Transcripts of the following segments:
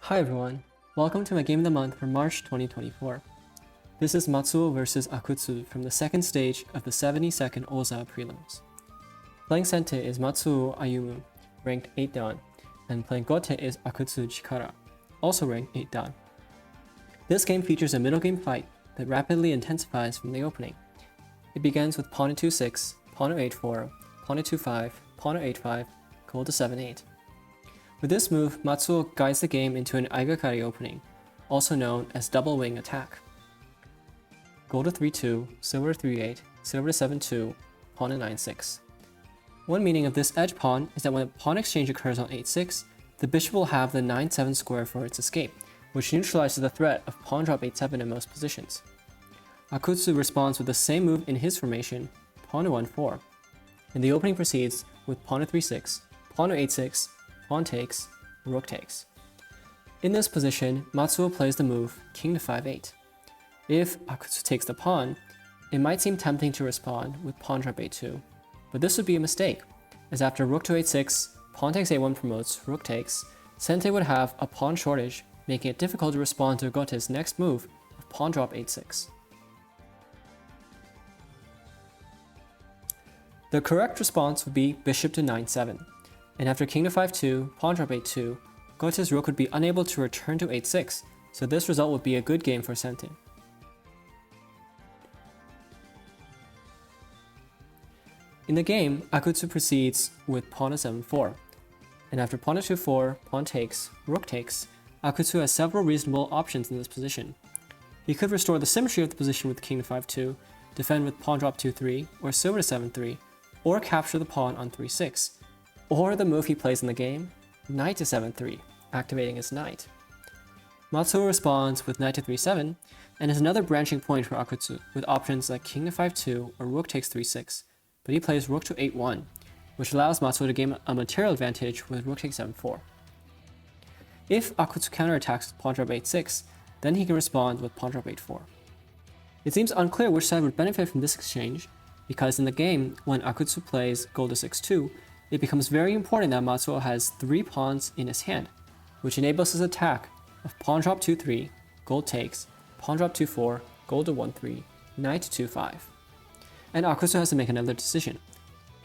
Hi everyone, welcome to my Game of the Month for March 2024. This is Matsuo vs Akutsu from the second stage of the 72nd Oza prelims. Playing Sente is Matsuo Ayumu, ranked 8 dan, and playing Gote is Akutsu Chikara, also ranked 8 dan. This game features a middle game fight that rapidly intensifies from the opening. It begins with pawn to 6, pawn to h4, pawn to 5, pawn to h5, gold to 7-8. With this move, Matsuo guides the game into an Aigakari opening, also known as double wing attack. Gold to 3-2, silver to 3-8, silver to 7-2, pawn to 9-6. One meaning of this edge pawn is that when a pawn exchange occurs on 8-6, the bishop will have the 9-7 square for its escape, which neutralizes the threat of pawn drop 8-7 in most positions. Akutsu responds with the same move in his formation, pawn to 1-4, and the opening proceeds with pawn to 3-6, pawn to 8-6, pawn takes, rook takes. In this position, Matsuo plays the move king to 5-8. If Akutsu takes the pawn, it might seem tempting to respond with pawn drop 8-2, but this would be a mistake, as after rook to 8-6, pawn takes a1 promotes, rook takes, Sente would have a pawn shortage, making it difficult to respond to Gote's next move of pawn drop 8-6. The correct response would be bishop to 9-7. And after king to 5-2, pawn drop 8-2, Gote's rook would be unable to return to 8-6, so this result would be a good game for Sente. In the game, Akutsu proceeds with pawn to 7-4, and after pawn to 2-4, pawn takes, rook takes, Akutsu has several reasonable options in this position. He could restore the symmetry of the position with king to 5-2, defend with pawn drop 2-3, or silver to 7-3, or capture the pawn on 3-6. Or the move he plays in the game, knight to 7-3, activating his knight. Matsuo responds with knight to 3-7, and is another branching point for Akutsu, with options like king to 5-2 or rook takes 3-6, but he plays rook to 8-1, which allows Matsuo to gain a material advantage with rook takes 7-4. If Akutsu counterattacks with pawn drop 8-6, then he can respond with pawn drop 8-4. It seems unclear which side would benefit from this exchange, because in the game, when Akutsu plays gold to 6-2, it becomes very important that Matsuo has 3 pawns in his hand, which enables his attack of pawn drop 2-3, gold takes, pawn drop 2-4, gold to 1-3, knight to 2-5. And Akutsu has to make another decision.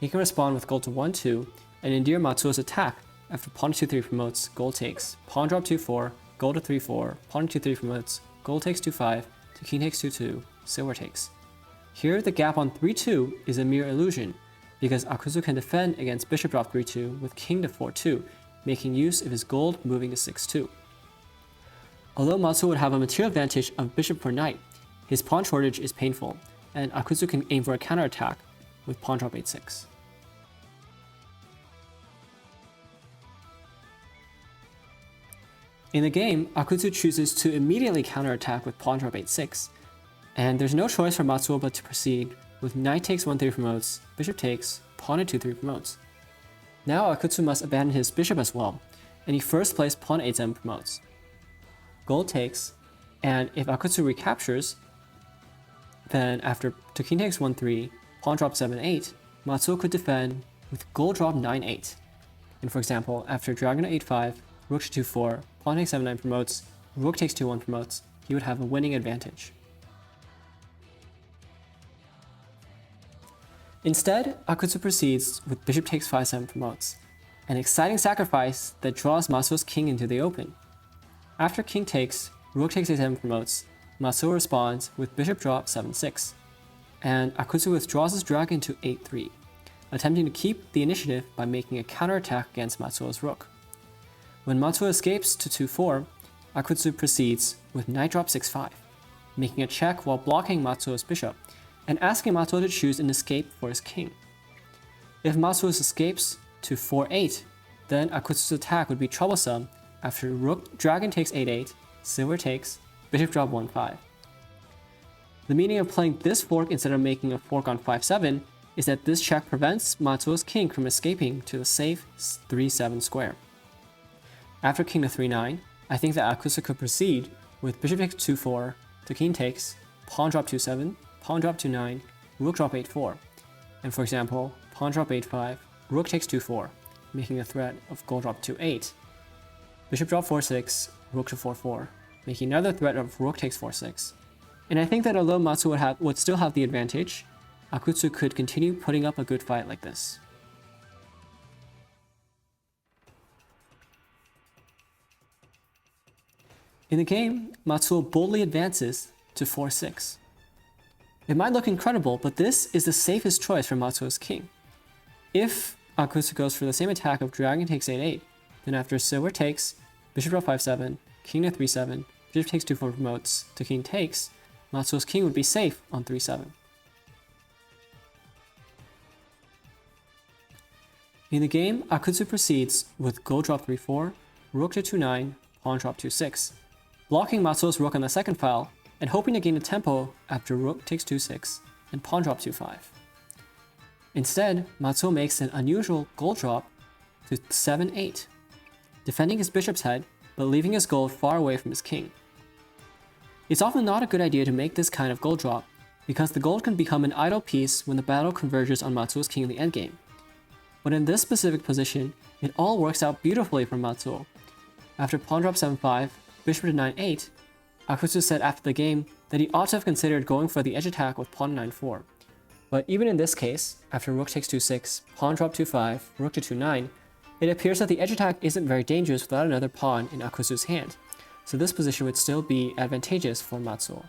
He can respond with gold to 1-2 and endear Matsuo's attack after pawn to 2-3 promotes, gold takes, pawn drop 2-4, gold to 3-4, pawn to 2-3 promotes, gold takes 2-5, to king takes 2-2, silver takes. Here the gap on 3-2 is a mere illusion, because Akutsu can defend against bishop drop 3-2 with king to 4-2, making use of his gold moving to 6-2. Although Matsuo would have a material advantage of bishop for knight, his pawn shortage is painful, and Akutsu can aim for a counterattack with pawn drop 8-6. In the game, Akutsu chooses to immediately counterattack with pawn drop 8-6, and there's no choice for Matsuo but to proceed with knight takes 1-3 promotes, bishop takes, pawn to 2-3 promotes. Now Akutsu must abandon his bishop as well, and he first plays pawn 8-7 promotes. Gold takes, and if Akutsu recaptures, then after to king takes 1-3, pawn drop 7-8, Matsuo could defend with gold drop 9-8. And for example, after dragon to 8-5, rook to 2-4, pawn takes 7-9 promotes, rook takes 2-1 promotes, he would have a winning advantage. Instead, Akutsu proceeds with bishop takes 5-7 promotes, an exciting sacrifice that draws Matsuo's king into the open. After king takes, rook takes a7 promotes, Matsuo responds with bishop drop 7-6, and Akutsu withdraws his dragon to 8-3, attempting to keep the initiative by making a counterattack against Matsuo's rook. When Matsuo escapes to 2-4, Akutsu proceeds with knight drop 6-5, making a check while blocking Matsuo's bishop, and asking Matsuo to choose an escape for his king. If Matsuo escapes to 4-8, then Akutsu's attack would be troublesome after rook dragon takes 8-8, silver takes, bishop drop 1-5. The meaning of playing this fork instead of making a fork on 5-7 is that this check prevents Matsuo's king from escaping to the safe 3-7 square. After king to 3-9, I think that Akutsu could proceed with bishop takes 2-4 to king takes, pawn drop 2-7, pawn drop 2-9, rook drop 8-4, and for example, pawn drop 8-5, rook takes 2-4, making a threat of gold drop 2-8. bishop drop 4-6, rook to 4-4, making another threat of rook takes 4-6. And I think that although Matsuo would still have the advantage, Akutsu could continue putting up a good fight like this. In the game, Matsuo boldly advances to 4-6. It might look incredible, but this is the safest choice for Matsuo's king. If Akutsu goes for the same attack of dragon takes 8-8, then after silver takes, bishop drop 5-7, king to 3-7, bishop takes 2-4 promotes to king takes, Matsuo's king would be safe on 3-7. In the game, Akutsu proceeds with gold drop 3-4, rook to 2-9, pawn drop 2-6, blocking Matsuo's rook on the second file and hoping to gain a tempo after rook takes 2-6 and pawn drop 2-5. Instead, Matsuo makes an unusual gold drop to 7-8, defending his bishop's head but leaving his gold far away from his king. It's often not a good idea to make this kind of gold drop, because the gold can become an idle piece when the battle converges on Matsuo's king in the endgame. But in this specific position, it all works out beautifully for Matsuo. After pawn drop 7-5, bishop to 9-8, Akutsu said after the game that he ought to have considered going for the edge attack with pawn 9-4. But even in this case, after rook takes 2-6, pawn drop 2-5, rook to 2-9, it appears that the edge attack isn't very dangerous without another pawn in Akutsu's hand, so this position would still be advantageous for Matsuo.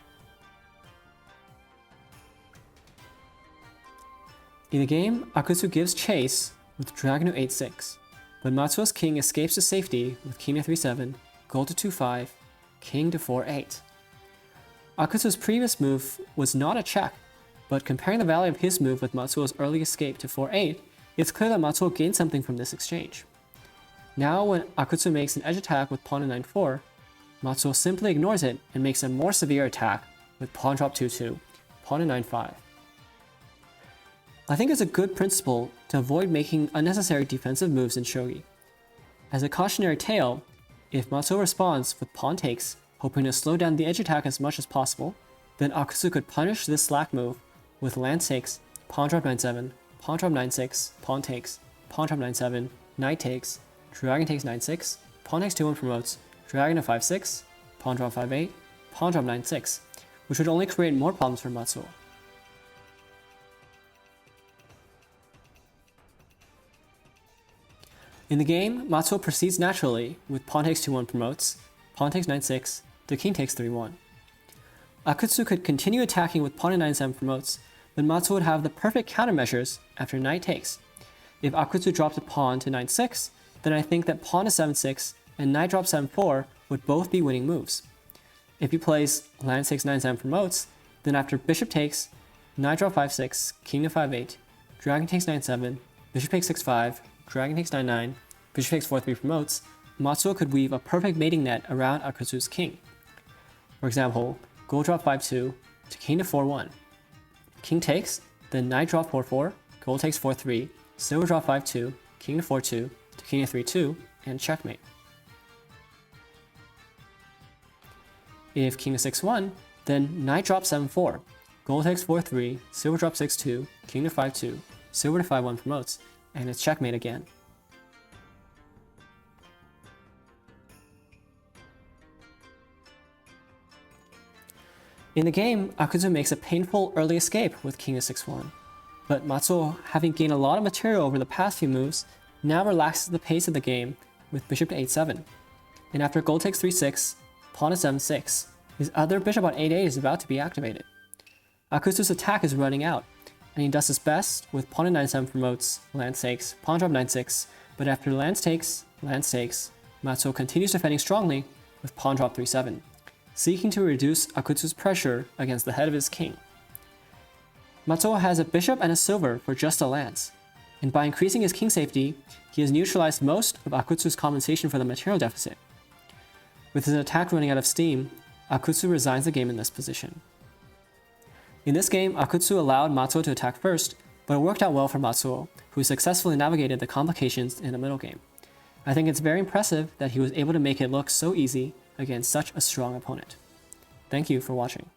In the game, Akutsu gives chase with dragon to 8-6, but Matsuo's king escapes to safety with king to 3-7, gold to 2-5, king to 4-8. Akutsu's previous move was not a check, but comparing the value of his move with Matsuo's early escape to 4-8, it's clear that Matsuo gained something from this exchange. Now when Akutsu makes an edge attack with pawn to 9-4, Matsuo simply ignores it and makes a more severe attack with pawn drop 2-2, pawn to 9-5. I think it's a good principle to avoid making unnecessary defensive moves in shogi. As a cautionary tale, if Matsuo responds with pawn takes, hoping to slow down the edge attack as much as possible, then Akutsu could punish this slack move with land takes, pawn drop 9-7, pawn drop 9-6, pawn takes, pawn drop 9-7, knight takes, dragon takes 9-6, pawn takes 2-1 promotes, dragon to 5-6, pawn drop 5-8, pawn drop 9-6, which would only create more problems for Matsuo. In the game, Matsuo proceeds naturally with pawn takes 2-1 promotes, pawn takes 9-6, to king takes 3-1. Akutsu could continue attacking with pawn to 9-7 promotes, then Matsuo would have the perfect countermeasures after knight takes. If Akutsu dropped a pawn to 9-6, then I think that pawn to 7-6 and knight drop 7-4 would both be winning moves. If he plays land takes 9-7 promotes, then after bishop takes, knight drop 5-6, king to 5-8, dragon takes 9-7, bishop takes 6-5, dragon takes 9-9, bishop takes 4-3 promotes, Matsuo could weave a perfect mating net around Akutsu's king. For example, gold drop 5-2 to king to 4-1. King takes, then knight drop 4-4, gold takes 4-3, silver drop 5-2, king to 4-2, to king to 3-2, and checkmate. If king to 6-1, then knight drop 7-4, gold takes 4-3, silver drop 6-2, king to 5-2, silver to 5-1 promotes, and it's checkmate again. In the game, Akutsu makes a painful early escape with king to 6-1, but Matsuo, having gained a lot of material over the past few moves, now relaxes the pace of the game with bishop to 8-7. And after gold takes 3-6, pawn to 7-6, his other bishop on 8-8 is about to be activated. Akutsu's attack is running out, and he does his best with pawn to 9-7 promotes, land takes, pawn drop 9-6, but after land takes, Matsuo continues defending strongly with pawn drop 3-7, seeking to reduce Akutsu's pressure against the head of his king. Matsuo has a bishop and a silver for just a lance, and by increasing his king safety, he has neutralized most of Akutsu's compensation for the material deficit. With his attack running out of steam, Akutsu resigns the game in this position. In this game, Akutsu allowed Matsuo to attack first, but it worked out well for Matsuo, who successfully navigated the complications in the middle game. I think it's very impressive that he was able to make it look so easy against such a strong opponent. Thank you for watching.